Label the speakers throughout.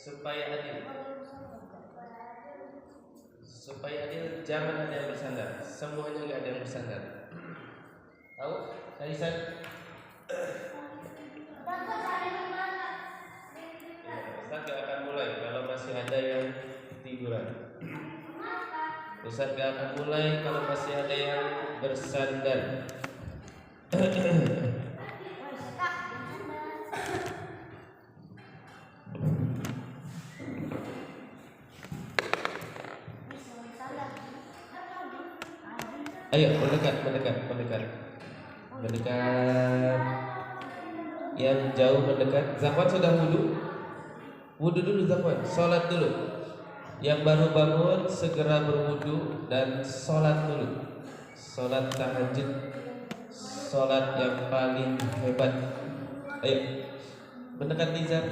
Speaker 1: supaya adil. Supaya adil, jangan ada yang bersandar. Semuanya nggak ada yang bersandar. Tahu? Kaisan? Ustaz gak akan mulai kalau masih ada yang tiduran. Ustaz gak akan mulai kalau masih ada yang bersandar. Ayo mendekat. Yang jauh mendekat. Zakwan sudah wudu? Wudu dulu Zakwan, sholat dulu. Yang baru bangun segera berwudu dan sholat dulu. Sholat tahajud, sholat yang paling hebat. Ayo mendekat Nizar.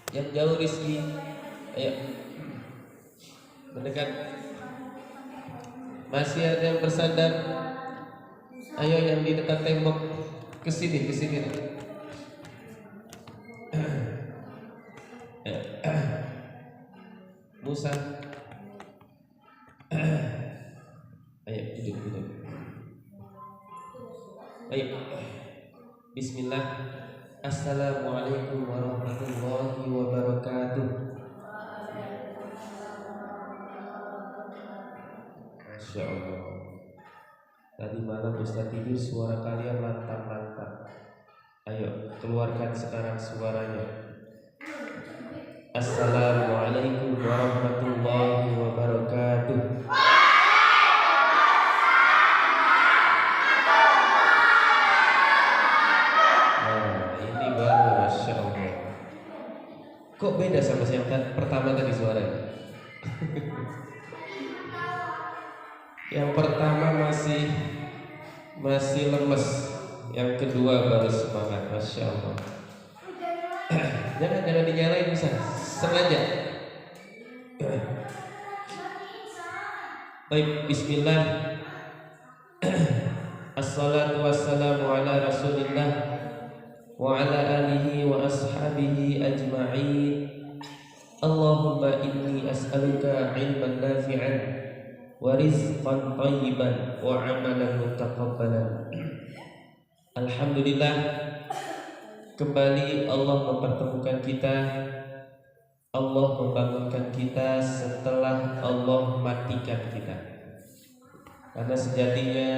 Speaker 1: Yang jauh Rizki. Ayo mendekat. Masih ada yang bersandar? Ayo yang di dekat tembok kesini. Musa. Ayo duduk. Baik. Bismillah. Assalamualaikum warahmatullahi wabarakatuh. Masya Allah. Tadi malam Ustaz tidur suara kalian lantang. Ayo keluarkan sekarang suaranya. Assalamualaikum warahmatullahi wabarakatuh. Nah ini baru Masya Allah. Kok beda sama yang pertama tadi suaranya? Yang pertama masih lemes, yang kedua baru semangat. Masya Allah. Jangan dinyalain bisa sengaja. Baik, bismillah. Assalatu wassalamu ala rasulillah wa ala alihi wa ashabihi ajma'in. Allahumma inni as'aluka ilman nafi'an wa rizqan thayyiban wa amalan mutaqabbalan. Alhamdulillah, kembali Allah mempertemukan kita. Allah membangunkan kita setelah Allah matikan kita. Karena sejatinya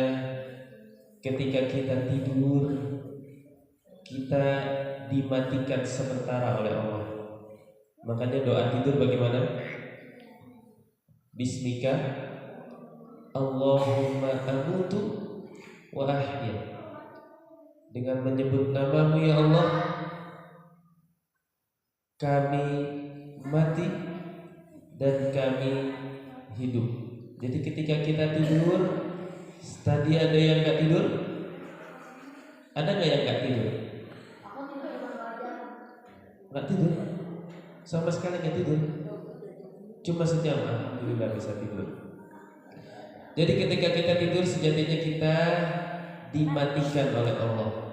Speaker 1: ketika kita tidur, kita dimatikan sementara oleh Allah. Makanya doa tidur bagaimana? Bismika Allahumma amutu wa ahya. Dengan menyebut namamu ya Allah, kami mati dan kami hidup. Jadi ketika kita tidur, tadi ada yang gak tidur? Ada gak yang gak tidur? Gak tidur? Sama sekali gak tidur? Cuma sejam, alhamdulillah bisa tidur. Jadi ketika kita tidur, sejatinya kita dimatikan oleh Allah.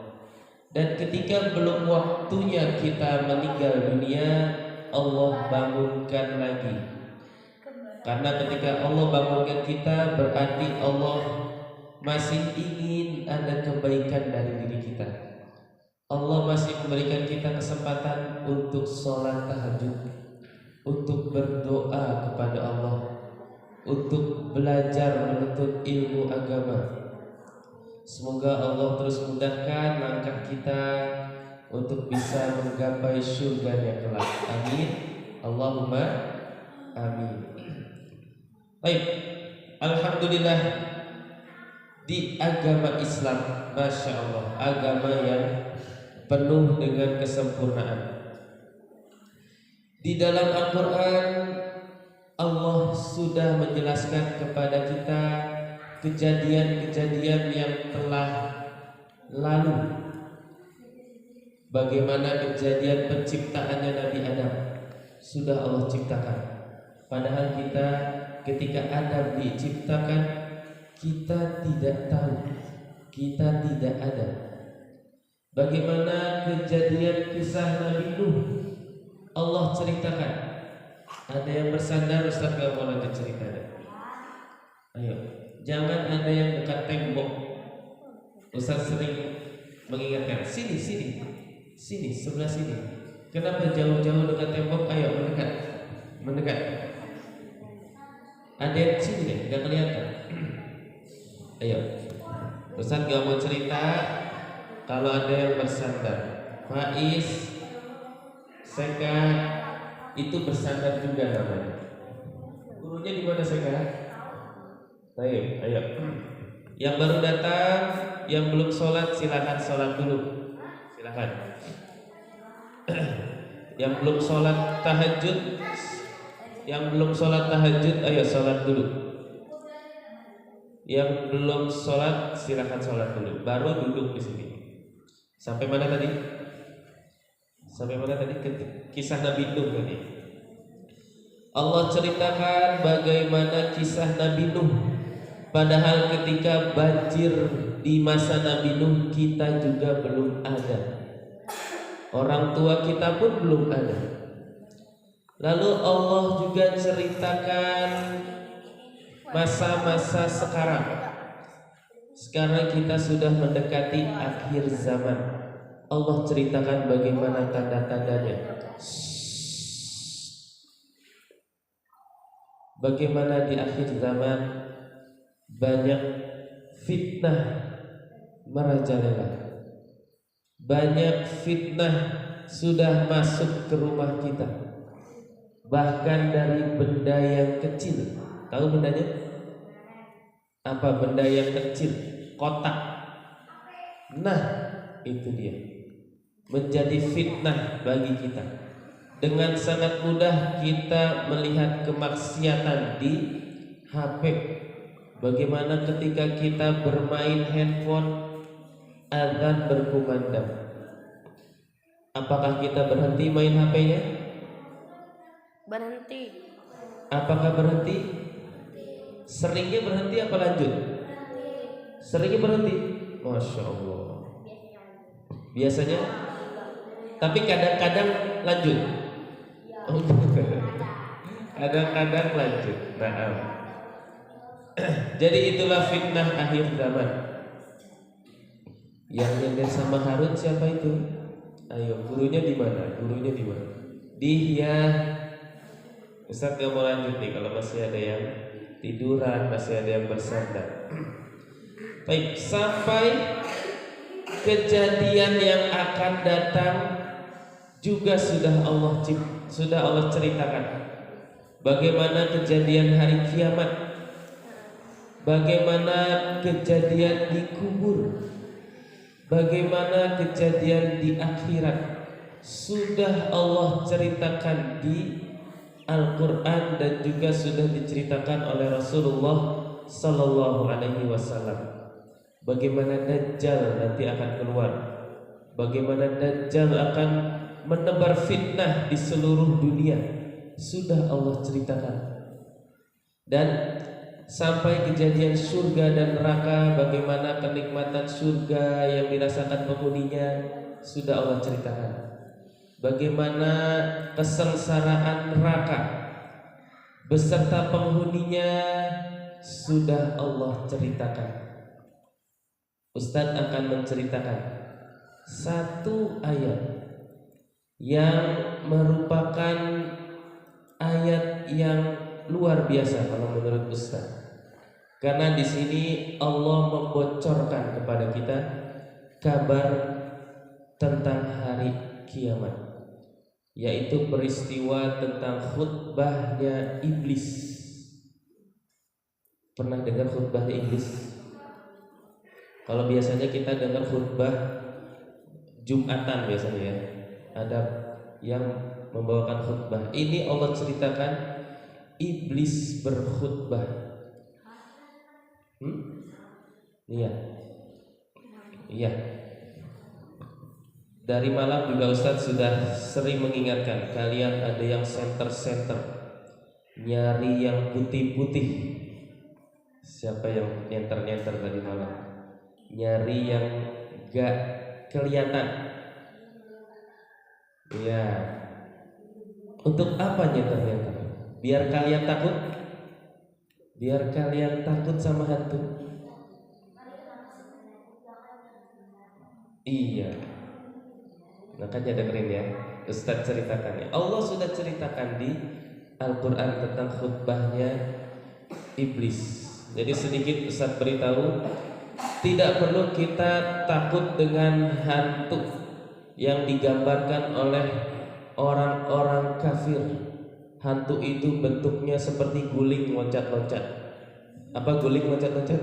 Speaker 1: Dan ketika belum waktunya kita meninggal dunia, Allah bangunkan lagi. Karena ketika Allah bangunkan kita, berarti Allah masih ingin ada kebaikan dari diri kita. Allah masih memberikan kita kesempatan untuk sholat tahajud, untuk berdoa kepada Allah, untuk belajar menuntut ilmu agama. Semoga Allah terus mudahkan langkah kita untuk bisa menggapai surganya kelak. Amin. Allahumma amin. Baik, alhamdulillah, di agama Islam, Masya Allah, agama yang penuh dengan kesempurnaan. Di dalam Al-Quran, Allah sudah menjelaskan kepada kita kejadian-kejadian yang telah lalu. Bagaimana kejadian penciptaannya Nabi Adam sudah Allah ciptakan. Padahal kita ketika Adam diciptakan, kita tidak tahu, kita tidak ada. Bagaimana kejadian kisah Nabi Nuh Allah ceritakan. Ada yang bersandar, Ustaz gak mau lanjut ceritanya. Ayo, jangan ada yang dekat tembok. Ustaz sering mengingatkan, sini, sebelah sini. Kenapa jauh-jauh dekat tembok? Ayo mendekat. Ada yang sini deh, gak kelihatan. Ayo, Ustaz gak mau cerita kalau ada yang bersandar. Faiz, Seka, itu bersandar juga namanya. Gurunya di mana Seka? Ayo. Yang baru datang, yang belum sholat silakan sholat dulu. Silakan. Yang belum sholat tahajud, ayo sholat dulu. Yang belum sholat silakan sholat dulu. Baru duduk di sini. Sampai mana tadi? Kisah Nabi Nuh tadi. Allah ceritakan bagaimana kisah Nabi Nuh. Padahal ketika banjir di masa Nabi Nuh kita juga belum ada. Orang tua kita pun belum ada. Lalu Allah juga ceritakan masa-masa sekarang. Sekarang kita sudah mendekati akhir zaman. Allah ceritakan bagaimana tanda-tandanya. Bagaimana di akhir zaman banyak fitnah merajalela. Banyak fitnah sudah masuk ke rumah kita. Bahkan dari benda yang kecil. Tahu bendanya? Apa benda yang kecil? Kotak. Nah, itu dia. Menjadi fitnah bagi kita. Dengan sangat mudah kita melihat kemaksiatan di HP. Bagaimana ketika kita bermain handphone, azan berkumandang. Apakah kita berhenti main HP-nya?
Speaker 2: Berhenti.
Speaker 1: Apakah berhenti? Seringnya berhenti apa lanjut? Seringnya berhenti. Masya Allah. Biasanya, tapi kadang-kadang lanjut. Kadang-kadang lanjut. Nah, jadi itulah fitnah akhir zaman. Yang nyender sama Harun siapa itu? Ayo, gurunya di mana? Dia. Ustaz gak mau lanjut nih kalau masih ada yang tiduran, masih ada yang bersandar. Baik, sampai kejadian yang akan datang juga sudah Allah ceritakan. Bagaimana kejadian hari kiamat, bagaimana kejadian di kubur, bagaimana kejadian di akhirat, sudah Allah ceritakan di Al-Quran dan juga sudah diceritakan oleh Rasulullah Sallallahu Alaihi Wasallam. Bagaimana Dajjal nanti akan keluar, bagaimana Dajjal akan menebar fitnah di seluruh dunia, sudah Allah ceritakan. Dan sampai kejadian surga dan neraka, bagaimana kenikmatan surga yang dirasakan penghuninya, sudah Allah ceritakan. Bagaimana kesengsaraan neraka beserta penghuninya, sudah Allah ceritakan. Ustadz akan menceritakan satu ayat yang merupakan ayat yang luar biasa kalau menurut Ustadz. Karena di sini Allah membocorkan kepada kita kabar tentang hari kiamat, yaitu peristiwa tentang khutbahnya iblis. Pernah dengar khutbahnya iblis? Kalau biasanya kita dengar khutbah Jumatan biasanya ya, ada yang membawakan khutbah. Ini Allah ceritakan iblis berkhutbah. Iya. Dari malam juga Ustadz sudah sering mengingatkan kalian, ada yang center nyari yang putih-putih. Siapa yang nyenter tadi malam? Nyari yang gak kelihatan. Ya. Untuk apa nyeternya kamu? Biar kalian takut? Biar kalian takut sama hantu? Iya. Makanya dengerin ya, Ustaz ceritakan ya. Allah sudah ceritakan di Al-Quran tentang khutbahnya iblis. Jadi sedikit Ustaz beritahu, tidak perlu kita takut dengan hantu yang digambarkan oleh orang-orang kafir. Hantu itu bentuknya seperti guling loncat-loncat. Apa guling loncat-loncat?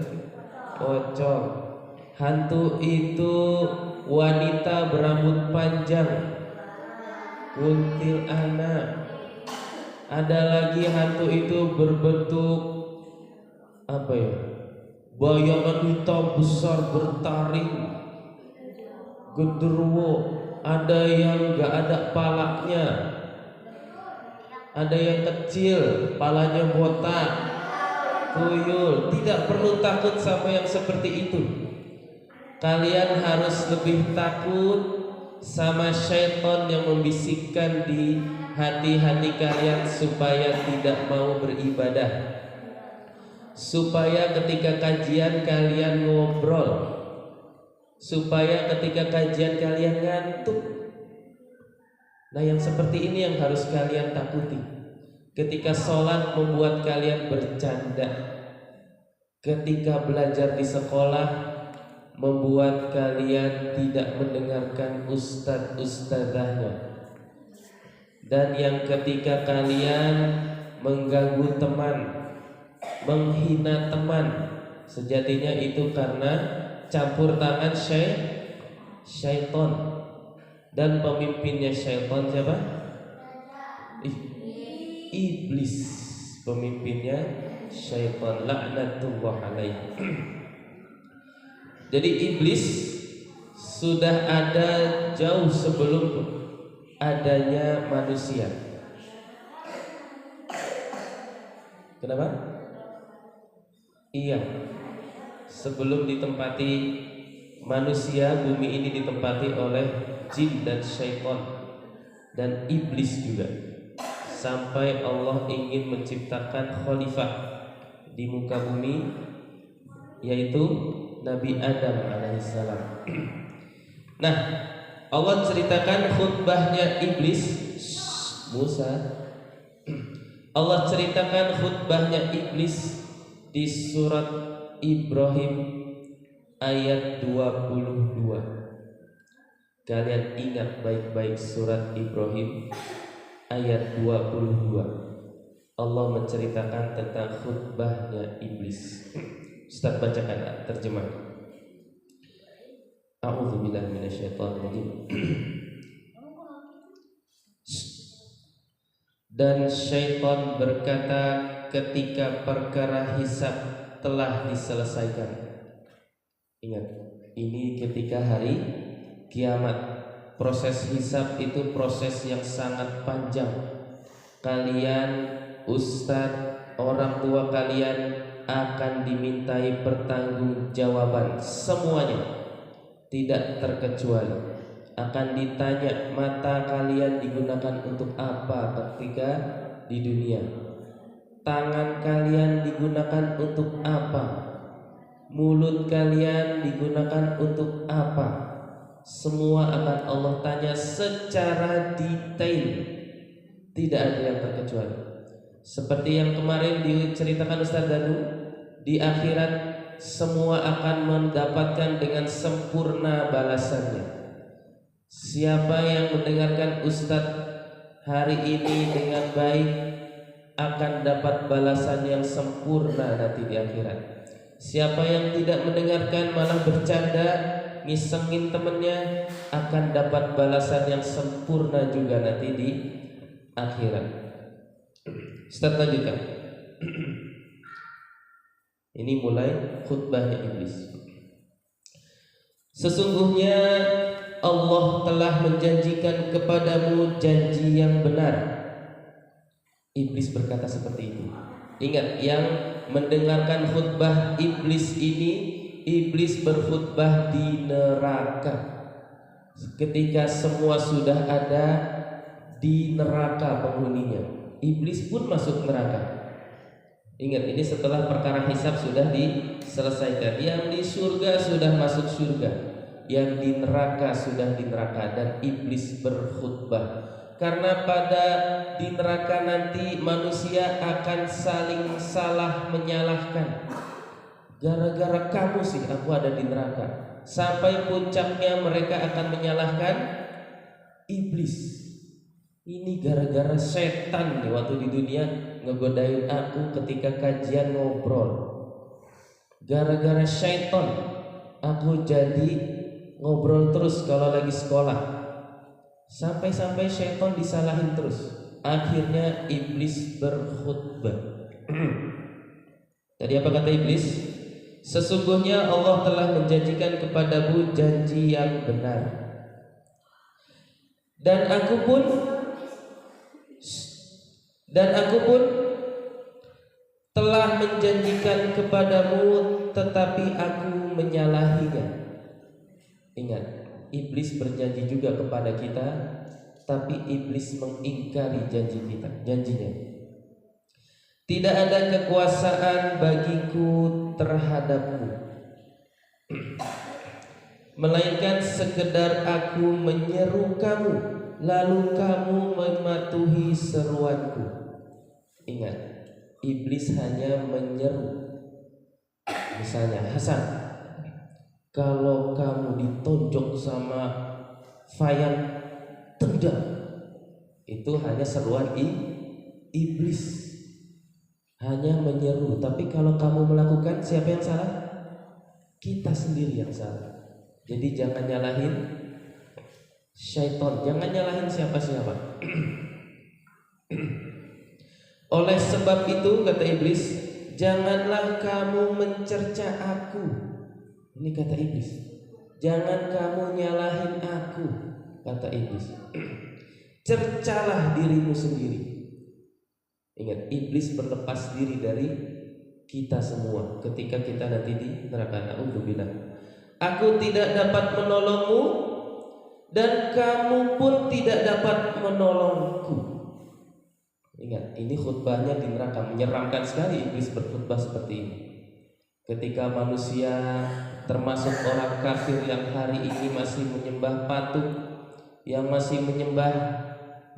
Speaker 1: Pocong. Hantu itu wanita berambut panjang, kuntilanak. Ada lagi hantu itu berbentuk apa ya? Bayangan hitam besar bertaring, genderuwo. Ada yang gak ada palanya, ada yang kecil, palanya botak, tuyul. Tidak perlu takut sama yang seperti itu. Kalian harus lebih takut sama syaitan yang membisikkan di hati-hati kalian supaya tidak mau beribadah, supaya ketika kajian kalian ngobrol, supaya ketika kajian kalian ngantuk. Nah, yang seperti ini yang harus kalian takuti. Ketika sholat membuat kalian bercanda, ketika belajar di sekolah membuat kalian tidak mendengarkan ustadz-ustadzahnya, dan yang ketika kalian mengganggu teman, menghina teman, sejatinya itu karena campur tangan syaitan. Dan pemimpinnya syaitan siapa? Iblis. Pemimpinnya syaitan, laknatullah alaihi. Jadi iblis sudah ada jauh sebelum adanya manusia. Kenapa? Iya, sebelum ditempati manusia, bumi ini ditempati oleh jin dan syaitan dan iblis juga. Sampai Allah ingin menciptakan khalifah di muka bumi, yaitu Nabi Adam alaihissalam. Nah, Allah ceritakan khutbahnya iblis Musa. Allah ceritakan khutbahnya iblis di surat Ibrahim ayat 22. Kalian ingat baik-baik surat Ibrahim ayat 22. Allah menceritakan tentang khutbahnya iblis. Ustaz bacakan terjemah. A'udzubillahi minasyaitonirrajim. Dan syaitan berkata ketika perkara hisab telah diselesaikan. Ingat, ini ketika hari kiamat. Proses hisab itu proses yang sangat panjang. Kalian, ustadz, orang tua kalian akan dimintai pertanggungjawaban semuanya, tidak terkecuali. Akan ditanya mata kalian digunakan untuk apa ketika di dunia, tangan kalian digunakan untuk apa, mulut kalian digunakan untuk apa. Semua akan Allah tanya secara detail, tidak ada yang terkecuali. Seperti yang kemarin diceritakan Ustaz Danu, di akhirat semua akan mendapatkan dengan sempurna balasannya. Siapa yang mendengarkan Ustadz hari ini dengan baik akan dapat balasan yang sempurna nanti di akhirat. Siapa yang tidak mendengarkan malah bercanda, ngisengin temennya, akan dapat balasan yang sempurna juga nanti di akhirat. Ustadz lanjutkan. Ini mulai khutbahnya iblis. Sesungguhnya Allah telah menjanjikan kepadamu janji yang benar. Iblis berkata seperti itu. Ingat, yang mendengarkan khutbah iblis ini, iblis berkhutbah di neraka. ketika semua sudah ada di neraka penghuninya. Iblis pun masuk neraka. Ingat, ini setelah perkara hisab sudah diselesaikan. Yang di surga sudah masuk surga, yang di neraka sudah di neraka, dan iblis berkhutbah. Karena pada di neraka nanti manusia akan saling salah menyalahkan. Gara-gara kamu sih aku ada di neraka. Sampai puncaknya mereka akan menyalahkan iblis. Ini gara-gara setan nih waktu di dunia ngegodain aku ketika kajian ngobrol. Gara-gara syaitan aku jadi ngobrol terus kalau lagi sekolah. Sampai-sampai syaitan disalahin terus. Akhirnya iblis berkhutbah. Tadi apa kata iblis? Sesungguhnya Allah telah menjanjikan kepadamu janji yang benar, dan aku pun telah menjanjikan kepadamu, tetapi aku menyalahinya. Ingat, iblis berjanji juga kepada kita, tapi iblis mengingkari janjinya. Tidak ada kekuasaan bagiku terhadapmu, melainkan sekedar aku menyeru kamu, lalu kamu mematuhi seruanku. Ingat, iblis hanya menyeru. Misalnya, Hasan, kalau kamu ditonjok sama Fayan, tendang. Itu hanya seruan iblis. Hanya menyeru. Tapi kalau kamu melakukan, siapa yang salah? Kita sendiri yang salah. Jadi jangan nyalahin syaitan, jangan nyalahin siapa-siapa. Oleh sebab itu, kata iblis, janganlah kamu mencerca aku. Ini kata iblis. Jangan kamu nyalahin aku, kata iblis. Cercalah dirimu sendiri. Ingat, iblis berlepas diri dari kita semua ketika kita nanti di neraka. Na'udzubillah. Aku tidak dapat menolongmu, dan kamu pun tidak dapat menolongku. Ingat, ini khutbahnya di neraka. Menyeramkan sekali iblis berkhutbah seperti ini. Ketika manusia, termasuk orang kafir yang hari ini masih menyembah patung, yang masih menyembah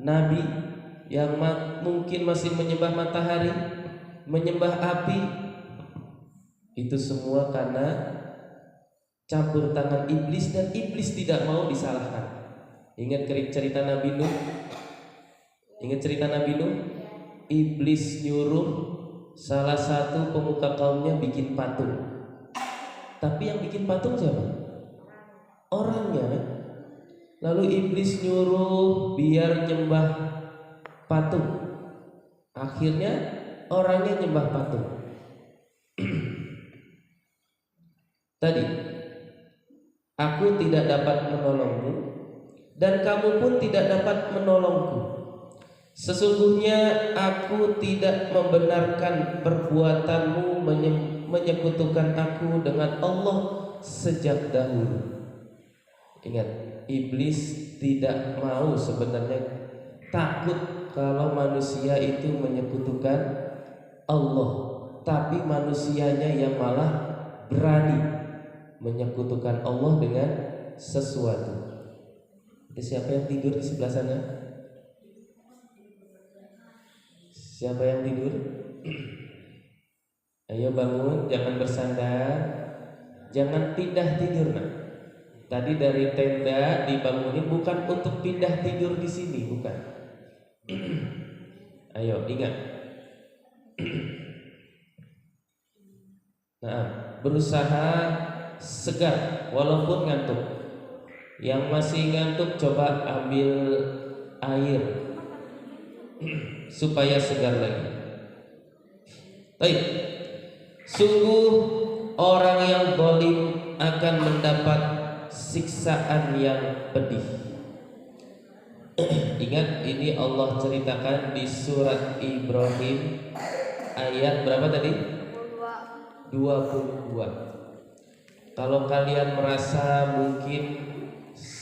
Speaker 1: nabi, yang mungkin masih menyembah matahari, menyembah api, itu semua karena campur tangan iblis, dan iblis tidak mau disalahkan. Ingat cerita Nabi Nuh? Ingat cerita Nabi Nuh? Iblis nyuruh salah satu pemuka kaumnya bikin patung. Tapi yang bikin patung siapa? Orangnya kan? Lalu iblis nyuruh biar nyembah patung. Akhirnya orangnya nyembah patung. Tadi, aku tidak dapat menolongmu, dan kamu pun tidak dapat menolongku. Sesungguhnya aku tidak membenarkan perbuatanmu menyekutukan aku dengan Allah sejak dahulu. Ingat, iblis tidak mau sebenarnya, takut kalau manusia itu menyekutukan Allah, tapi manusianya yang malah berani menyekutukan Allah dengan sesuatu. Siapa yang tidur di sebelah sana? Siapa yang tidur? Ayo bangun, jangan bersandar, jangan pindah tidur. Nah, tadi dari tenda dibangunin bukan untuk pindah tidur di sini, bukan. Ayo ingat. Nah, berusaha segar walaupun ngantuk. Yang masih ngantuk coba ambil air supaya segar lagi. Baik. Sungguh orang yang zalim akan mendapat siksaan yang pedih. Ingat, ini Allah ceritakan di surat Ibrahim ayat berapa tadi? 22. Kalau kalian merasa mungkin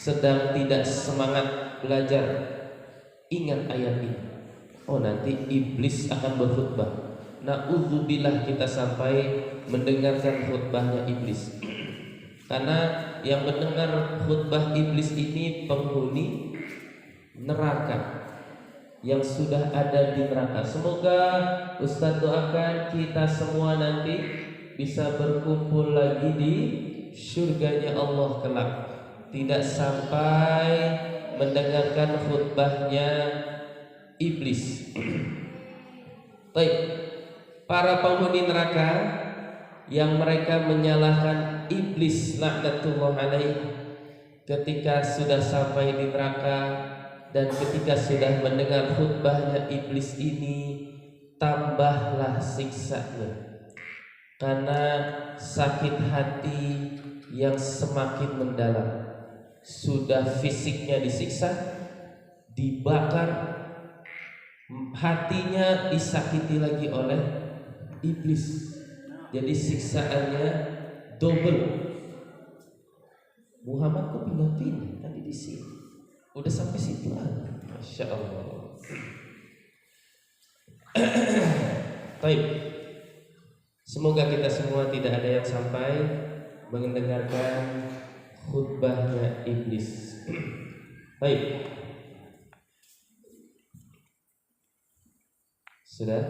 Speaker 1: sedang tidak semangat belajar, ingat ayat ini. Oh, nanti iblis akan berkhutbah. Na'udzubillah kita sampai mendengarkan khutbahnya iblis. Karena yang mendengar khutbah iblis ini penghuni neraka yang sudah ada di neraka. Semoga Ustadz doakan kita semua nanti bisa berkumpul lagi di surganya Allah kelak, tidak sampai mendengarkan khutbahnya iblis. Baik, para penghuni neraka yang mereka menyalahkan iblis laknatullah alaih ketika sudah sampai di neraka dan ketika sudah mendengar khutbahnya iblis ini, tambahlah siksanya karena sakit hati yang semakin mendalam. Sudah fisiknya disiksa, dibakar, hatinya disakiti lagi oleh iblis. Jadi siksaannya double. Muhammad kok pindah-pindah tadi di sini? Udah sampai situ aja. Masya Allah. Baik. Semoga kita semua tidak ada yang sampai mendengarkan khutbahnya iblis. Baik. Sudah?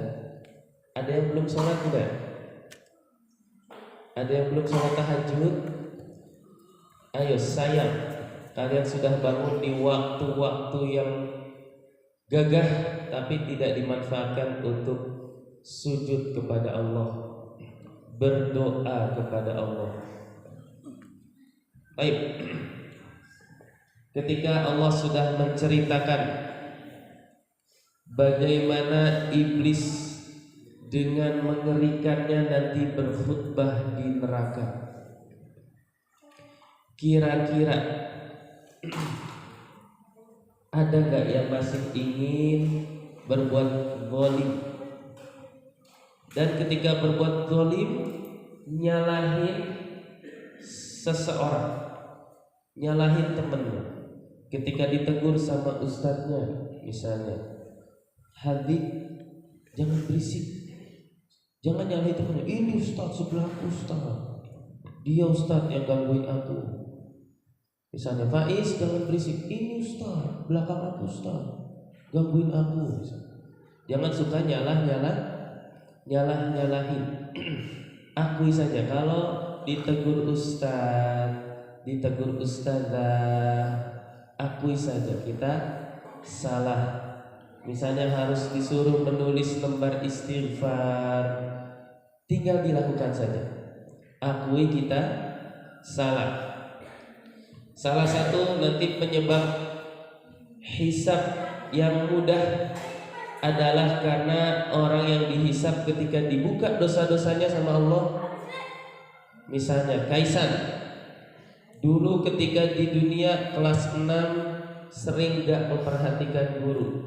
Speaker 1: Ada yang belum sholat tidak? Ada yang belum sholat tahajud? Ayo sayang, kalian sudah bangun di waktu-waktu yang gagah tapi tidak dimanfaatkan untuk sujud kepada Allah, berdoa kepada Allah. Baik. Ketika Allah sudah menceritakan bagaimana iblis dengan mengerikannya nanti berkhutbah di neraka, kira-kira ada nggak yang masih ingin berbuat zalim? Dan ketika berbuat zalim, nyalahin seseorang, nyalahin temennya. Ketika ditegur sama ustadznya, misalnya, Habib, jangan berisik, jangan nyalahin temennya. Ini ustadz sebelahku ustadz, dia ustadz yang gangguin aku. Misalnya, Faiz jangan berisik, ini ustaz, belakang aku ustaz, gangguin aku. Jangan suka nyalahin. Akui saja kalau ditegur ustaz, ditegur ustazah, akui saja kita salah. Misalnya harus disuruh menulis lembar istighfar, tinggal dilakukan saja. Akui kita salah. Salah satu nanti penyebab hisab yang mudah adalah karena orang yang dihisab ketika dibuka dosa-dosanya sama Allah. Misalnya Kaisan, dulu ketika di dunia kelas 6 sering gak memperhatikan guru.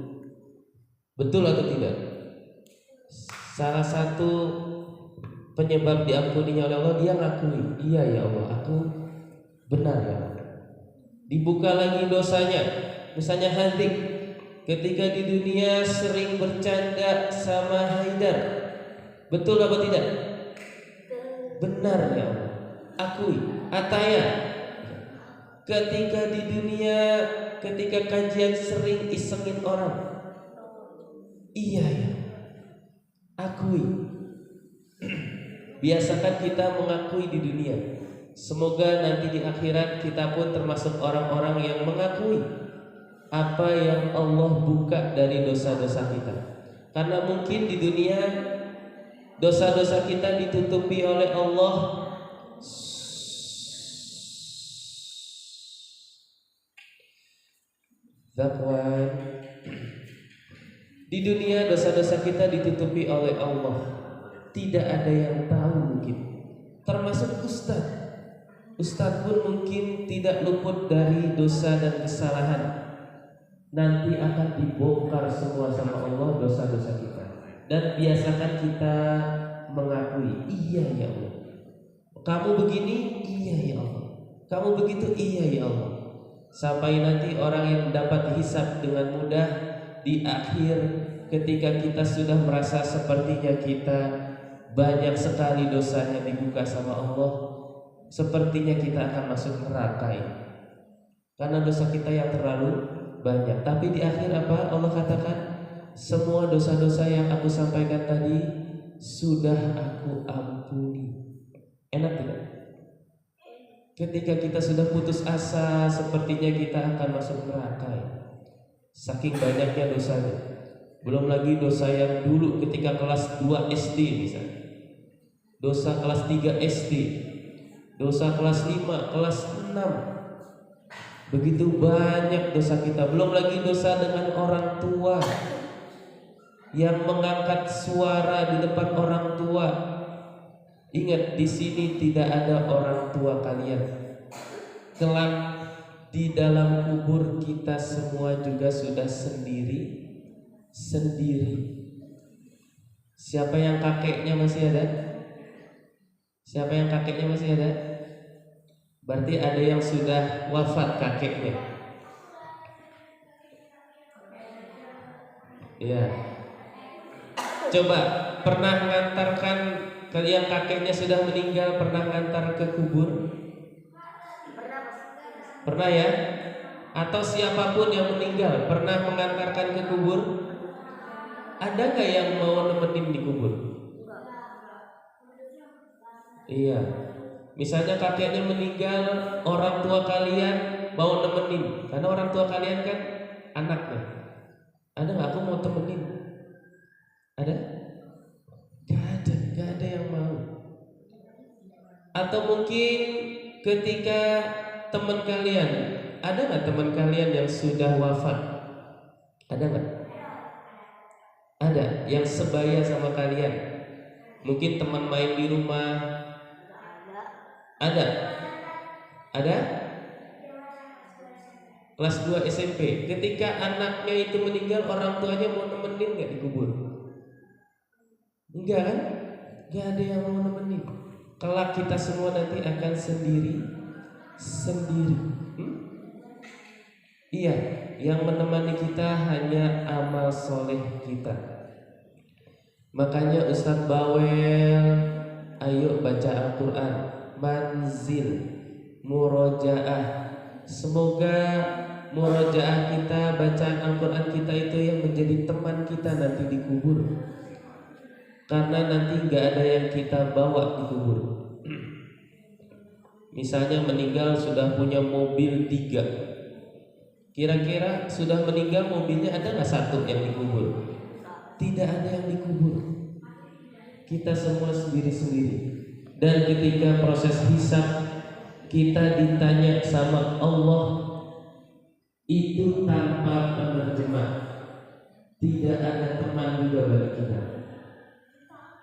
Speaker 1: Betul atau tidak? Salah satu penyebab diampuninya oleh Allah, dia ngakui, iya ya Allah, aku benar ya Allah. Dibuka lagi dosanya. Misalnya Hadik, ketika di dunia sering bercanda sama Haidar. Betul apa tidak? Benar ya Allah, akui. Ataya, ketika di dunia, ketika kajian sering isengin orang. Iya ya, akui. Biasakan kita mengakui di dunia. Semoga nanti di akhirat kita pun termasuk orang-orang yang mengakui apa yang Allah buka dari dosa-dosa kita. Karena mungkin di dunia dosa-dosa kita ditutupi oleh Allah Zakwan. Di dunia dosa-dosa kita ditutupi oleh Allah, tidak ada yang tahu mungkin, termasuk ustaz. Ustaz pun mungkin tidak luput dari dosa dan kesalahan. Nanti akan dibongkar semua sama Allah dosa-dosa kita. Dan biasakan kita mengakui, iya ya Allah, kamu begini, iya ya Allah, kamu begitu, iya ya Allah. sampai nanti orang yang dapat hisab dengan mudah di akhir, ketika kita sudah merasa sepertinya kita banyak sekali dosanya dibuka sama Allah, sepertinya kita akan masuk neraka ini, karena dosa kita yang terlalu banyak. Tapi di akhir apa Allah katakan? Semua dosa-dosa yang aku sampaikan tadi sudah aku ampuni. Enak tidak? Ketika kita sudah putus asa, sepertinya kita akan masuk neraka. Saking banyaknya dosanya. Belum lagi dosa yang dulu ketika kelas 2 SD misalnya. Dosa kelas 3 SD. Dosa kelas 5, kelas 6. Begitu banyak dosa kita. Belum lagi dosa dengan orang tua, yang mengangkat suara di depan orang tua. Ingat, di sini tidak ada orang tua kalian. Kelak di dalam kubur kita semua juga sudah sendiri. Siapa yang kakeknya masih ada? Siapa yang kakeknya masih ada? Berarti ada yang sudah wafat kakeknya. Ya. Coba pernah mengantarkan yang kakeknya sudah meninggal, pernah ngantar ke kubur? Pernah ya? Atau siapapun yang meninggal pernah mengantarkan ke kubur? Ada nggak yang mau nemenin di kubur? Iya. Misalnya kakeknya meninggal, orang tua kalian mau nemenin, karena orang tua kalian kan anaknya. Ada nggak? Aku mau temenin. Ada? Gak ada yang mau. Atau mungkin ketika teman kalian, ada nggak teman kalian yang sudah wafat? Ada nggak? Ada yang sebaya sama kalian. Mungkin teman main di rumah. Ada? Ada? Kelas 2 SMP. Ketika anaknya itu meninggal, orang tuanya mau nemenin nggak di kubur? Enggak kan? Gak ada yang mau nemenin. Kelak kita semua nanti akan sendiri. Iya, yang menemani kita hanya amal soleh kita. Makanya Ustadz Bawel, ayo baca Al-Quran, manzil, murojaah. Semoga murojaah kita, bacaan Al-Quran kita itu yang menjadi teman kita nanti di kubur. Karena nanti gak ada yang kita bawa di kubur. Misalnya meninggal sudah punya mobil 3. Kira-kira sudah meninggal mobilnya ada gak satu yang dikubur? Tidak ada yang dikubur. Kita semua sendiri-sendiri. Dan ketika proses hisab, kita ditanya sama Allah itu tanpa penerjemah. Tidak ada teman juga bagi kita.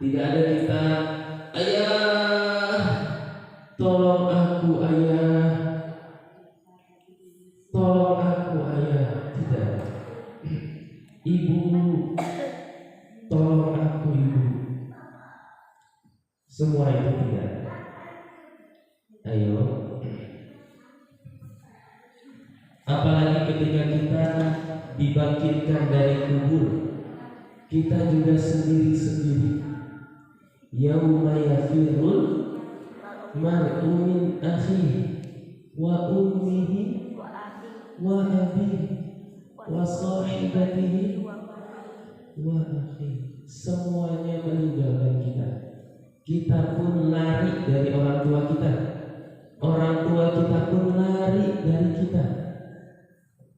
Speaker 1: Tidak ada kita, ayah, tolong aku ayah, tolong aku ayah. Tidak. Ibu, tolong aku ibu. Semua itu tidak. Ayo. Apalagi ketika kita dibangkitkan dari kubur, kita juga sendiri-sendiri. Yauma yafirul mar'u min akhihi wa ummihi wa abihi wa sahibatihi wa akhihi. Semuanya meninggalkan kita. Kita pun lari dari orang tua kita. Orang tua kita pun lari dari kita.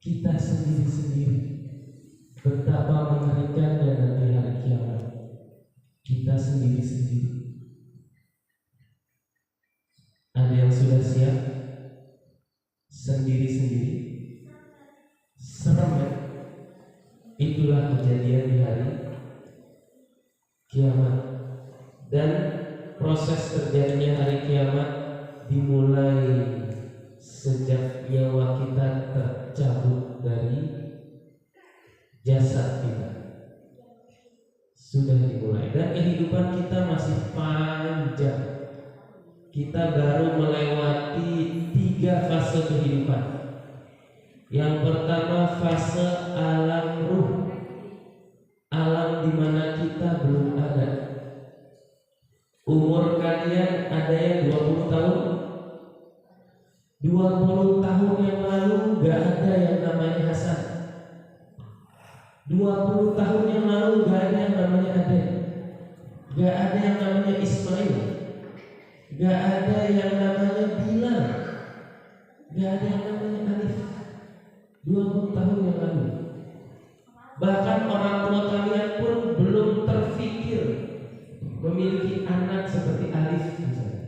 Speaker 1: Kita sendiri-sendiri. Betapa mengerikannya nanti hari kiamat. Kita sendiri-sendiri. Ada yang sudah siap? Sendiri-sendiri. Serem ya? Itulah kejadian di hari kiamat. Dan proses terjadinya hari kiamat dimulai sejak nyawa kita tercabut dari jasad kita. Sudah dimulai. Dan kehidupan kita masih panjang. Kita baru melewati 3 fase kehidupan. Yang pertama fase alam ruh, alam di mana kita belum ada. Umur kalian ada yang 20 tahun? 20 tahun yang lalu gak ada yang namanya Hasan. 20 tahun yang lalu gak ada yang namanya Aden. Gak ada yang namanya Ismail. Gak ada yang namanya Bilal. Gak ada yang namanya Alif. 20 tahun yang lalu. Bahkan orang tua kalian pun belum terfikir memiliki anak seperti Alif misalnya.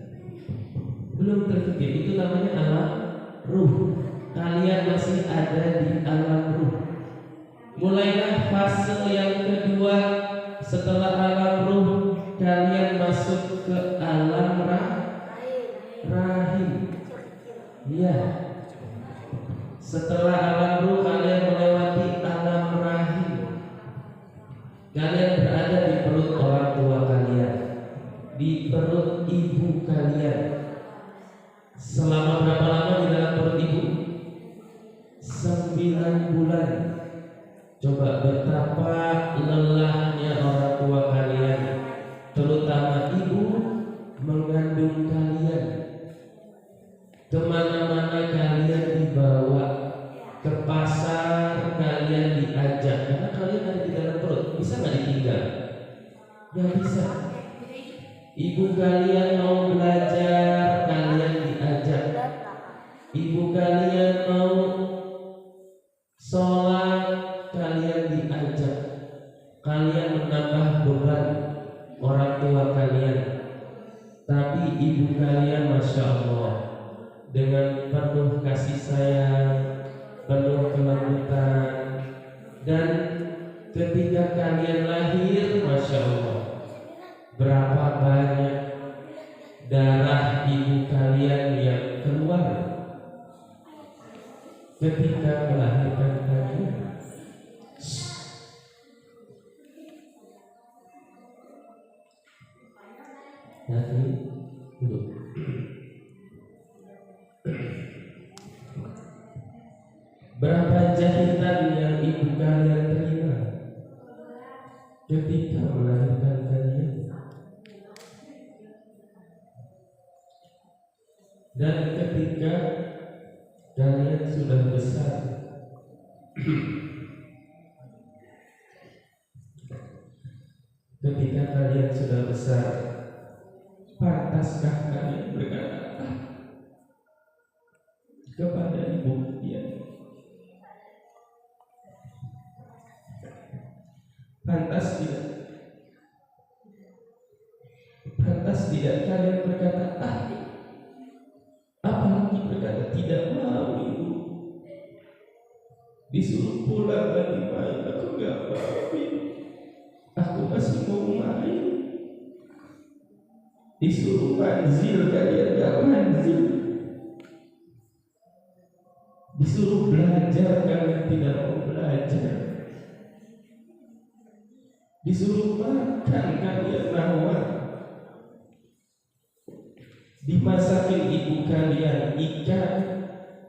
Speaker 1: Belum terfikir. Itu namanya alam ruh. Kalian masih ada di alam ruh. Mulailah fase yang kedua. Setelah alam ruh, kalian masuk ke alam rahim. Ya. Setelah alam ruh, kalian melewati alam rahim. Kalian berada di perut orang tua kalian, di perut ibu kalian. Selama berapa lama di dalam perut ibu? 9 bulan. Coba betapa lelahnya orang tua kalian, terutama ibu mengandung kalian. Kemana-mana kalian dibawa, ke pasar kalian diajak, karena kalian ada di dalam perut. Bisa nggak ditinggal? Nggak bisa. Ibu kalian mau belajar, kalian diajak. Ibu kalian mau sholat, kalian diajak. Kalian menambah beban orang tua kalian. Tapi ibu kalian Masya Allah, dengan penuh kasih sayang, penuh kelembutan. Dan ketika kalian lahir, Masya Allah, berapa banyak darah ibu kalian yang keluar ketika melahirkan kalian. Nanti duduk. Berapa jahitan yang ibu kalian terima ketika melahirkan kalian? Dan ketika kalian sudah besar, ketika kalian sudah besar, pantaskah kalian berkata kepada ibu kalian? Pantas tidak? Pantas tidak kalian berkata apalagi berkata tidak mau ibu? Disuruh pulang lagi main, aku gak mau ibu. Aku masih mau main. Disuruh manzil, kalian gak manzil. Disuruh belajar, kalian tidak mau belajar. Disuruh makan, kalian rawat. Dimasakin ibu kalian ikan,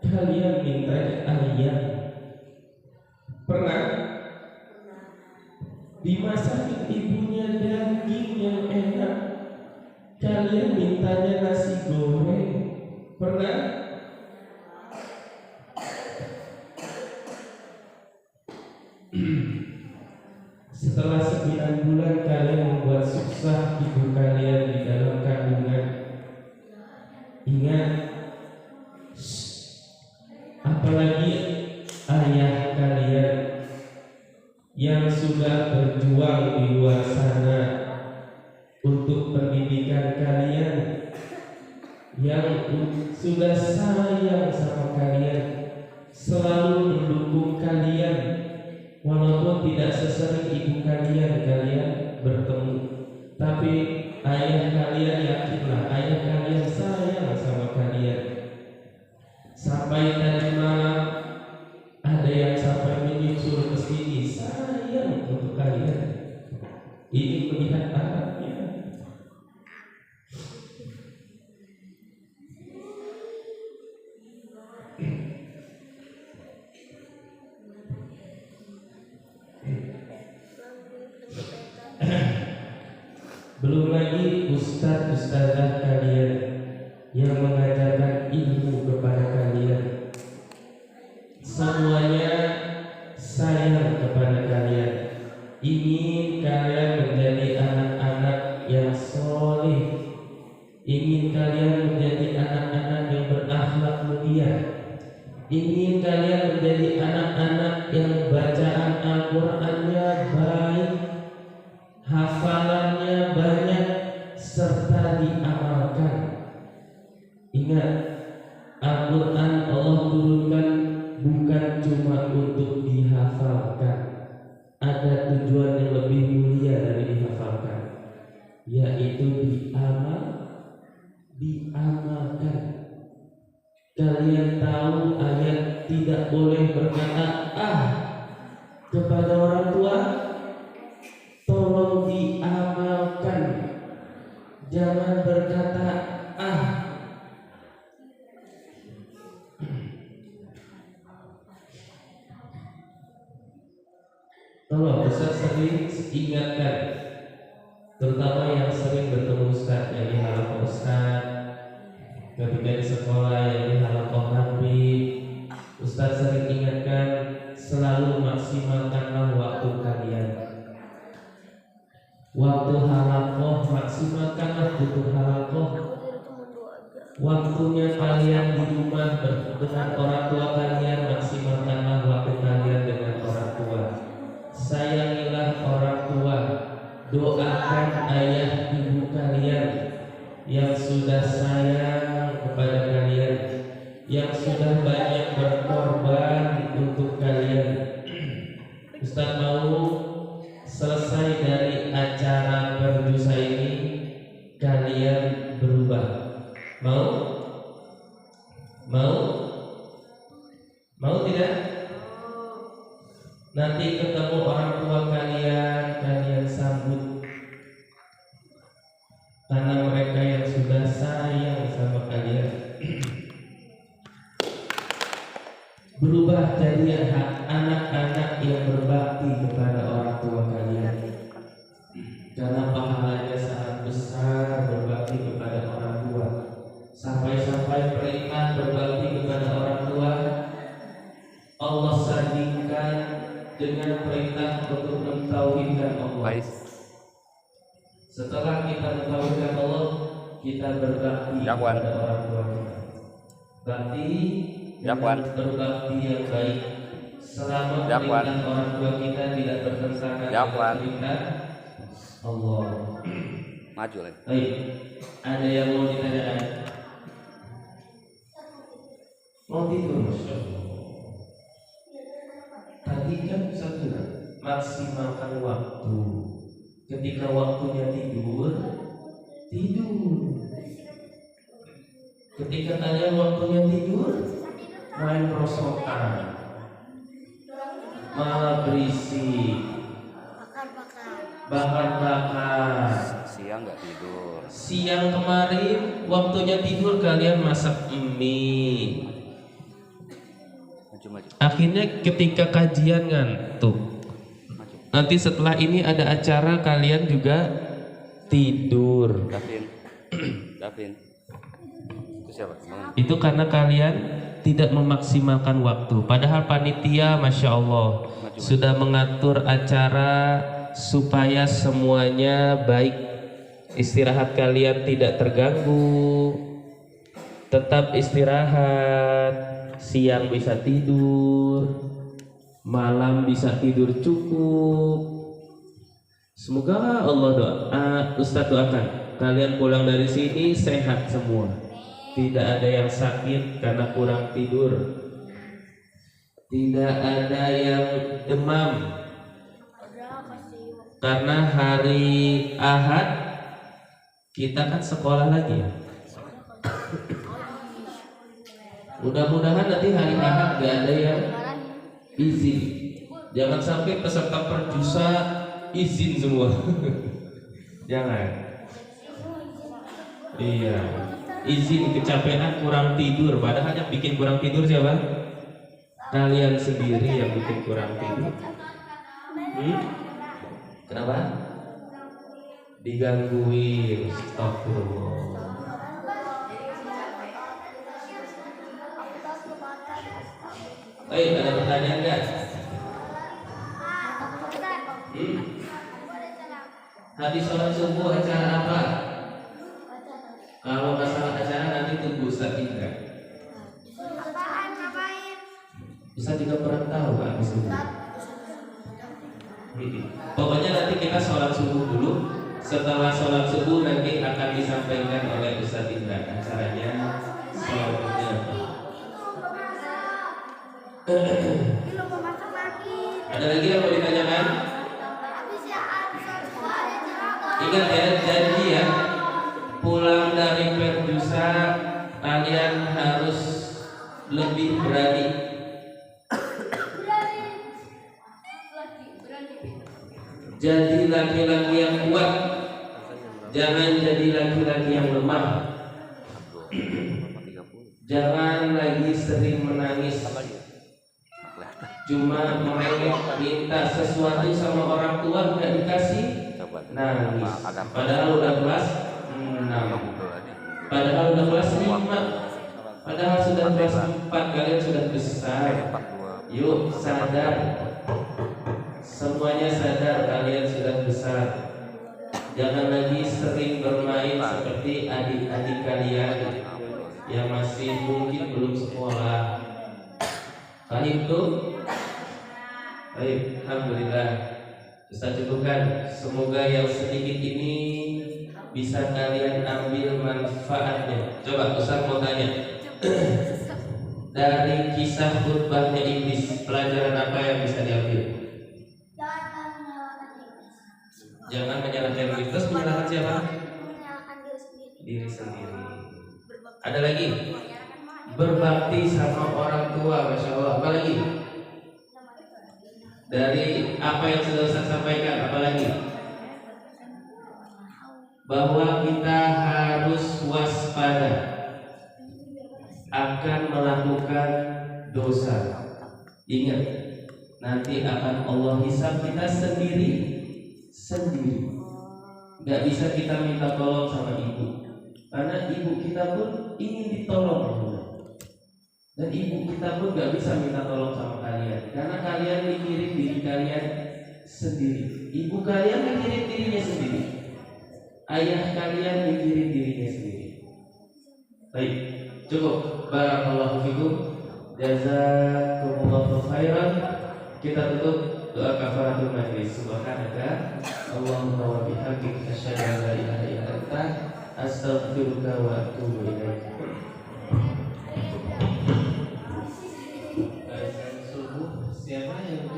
Speaker 1: kalian mintanya ayam. Pernah? Dimasakin ibunya daging yang enak, kalian mintanya nasi goreng. Pernah? Setelah 9 bulan kalian membuat susah ibu kalian di dalam kandungan. Ingat, apalagi ayah kalian yang sudah berjuang di luar sana untuk pendidikan kalian, yang sudah sayang sama kalian, selalu mendukung kalian, walaupun tidak sesering ibu kalian bertemu. Tapi ayah kalian, yakinlah ayah kalian sayang sama kalian. Sampai tadi malam ada yang sampai menyusul ke sini, sayang untuk kalian. Ini melihat anaknya.
Speaker 2: lagi ustaz-ustazah kalian yang mengajarkan ilmu kepada kalian. Semuanya sayang kepada kalian, ingin kalian menjadi anak-anak yang soleh, ingin kalian menjadi anak-anak yang berakhlak mulia, ingin kalian menjadi anak-anak yang bacaan Al-Qur'annya baik, hafalannya banyak, serta diamalkan. Ingat, Al-Quran Allah turunkan bukan cuma untuk dihafalkan, ada tujuan yang lebih mulia dari dihafalkan, yaitu diamalkan. Kalian tahu ayat tidak boleh berkata kepada orang tua? Tolong diamalkan, jangan berkata Tolong Ustaz sering ingatkan, terutama yang sering bertemu Ustaz, yang di halaman Ustaz, ketika di sekolah, yang di halaman Nabi, Ustaz sering ingatkan, selalu maksimalkanlah waktu kalian. Waktu halakoh, maksimalkanlah butuh halakoh. Waktunya kalian di rumah dengan orang tua kalian, maksimalkanlah waktu kalian dengan orang tua. Sayangilah orang tua, doakan ayah ibu kalian yang sudah sayang kepada kalian, yang sudah banyak berkorban untuk kalian. Ustaz mau selesai dari acara berdosa ini kalian berubah. Mau tidak? Nanti ketemu orang tua kalian sambut, karena mereka yang sudah sayang sama kalian. Berubah jadi anak-anak yang berbakti kepada orang tua kalian, karena pahalanya sangat besar berbakti kepada orang tua. Sampai-sampai perintah berbakti kepada orang tua Allah sandingkan dengan perintah untuk mentauhidkan Allah. Setelah kita mentauhidkan Allah, kita berbakti kepada orang tua kita. Bakti dengan berbakti yang baik, selama perintah orang tua kita tidak bertentangan dengan perintah Allah.
Speaker 3: Maju lagi.
Speaker 2: Baik, ada yang mau ditanyakan? Mau tidur, Masya Allah. Tadi kan saya bilang maksimalkan waktu. Ketika waktunya tidur. Ketika kalian waktunya tidur, main prosotan, malah berisik, bakar-bakar.
Speaker 3: Siang nggak tidur.
Speaker 2: Siang kemarin waktunya tidur kalian masak mie.
Speaker 3: Maju.
Speaker 2: Akhirnya ketika kajian ngantuk. Nanti setelah ini ada acara kalian juga tidur.
Speaker 3: Davin. Itu siapa?
Speaker 2: Itu karena kalian tidak memaksimalkan waktu. Padahal panitia Masya Allah sudah mengatur acara supaya semuanya baik. Istirahat kalian tidak terganggu. Tetap istirahat. Siang bisa tidur, malam bisa tidur cukup. Semoga Allah Ustaz doakan kalian pulang dari sini sehat semua, tidak ada yang sakit karena kurang tidur, tidak ada yang demam karena hari Ahad kita kan sekolah lagi ya. Mudah-mudahan nanti hari Ahad gak ada yang izin. Jangan sampai peserta perjusa izin semua. Jangan. Iya. Izin kecapean, kurang tidur. Padahal yang bikin kurang tidur siapa? Kalian sendiri yang bikin kurang tidur. Kenapa? digangguin. Astagfirullah. Baik, ada pertanyaan nggak? Habis sholat subuh acara apa? Kalau masalah acara nanti tunggu Ustaz Indra. Ustaz juga pernah tahu Pak habis subuh. Pokoknya nanti kita sholat subuh dulu. Setelah sholat subuh nanti akan disampaikan oleh Ustaz Indra acaranya selanjutnya. Ada lagi yang mau ditanyakan? Ingat ya, janji ya. Pulang dari Perjusa kalian harus lebih berani. Jadi laki-laki yang kuat. Jangan jadi laki-laki yang lemah. Jangan lagi sering menangis. Cuma merengek minta sesuatu sama orang tua nggak dikasih, nangis. Padahal udah kelas 6, padahal udah kelas 5, padahal sudah kelas 4, kalian sudah besar. Yuk sadar, semuanya sadar kalian sudah besar. Jangan lagi sering bermain seperti adik-adik kalian yang masih mungkin belum sekolah. Paham tuh? Baik, alhamdulillah. Ustaz cukupkan. Semoga yang sedikit ini bisa kalian ambil manfaatnya. Coba Ustaz mau tanya. Dari kisah khutbahnya Iblis, pelajaran apa yang bisa diambil? Jangan menyalahkan Iblis. Terus menyalahkan siapa? Diri sendiri. Ada lagi? Berbakti sama orang tua, Masya Allah. Apa lagi? Dari apa yang sudah saya sampaikan, apa lagi? Bahwa kita harus waspada akan melakukan dosa. Ingat, nanti akan Allah hisab kita sendiri. Gak bisa kita minta tolong sama ibu, karena ibu kita pun ingin ditolong. Dan ibu kita pun gak bisa minta tolong sama kalian, karena kalian mikirin diri kalian sendiri. Ibu kalian mikirin dirinya sendiri. Ayah kalian mikirin dirinya sendiri. Baik, cukup. Barakallahu fikum. Jazakumullahu khairan. Kita tutup doa kafaratul majlis. Subhanaka Allahumma wa bihamdika asyhadu an la ilaha illa anta astaghfiruka wa atubu ilaik. Siapa yang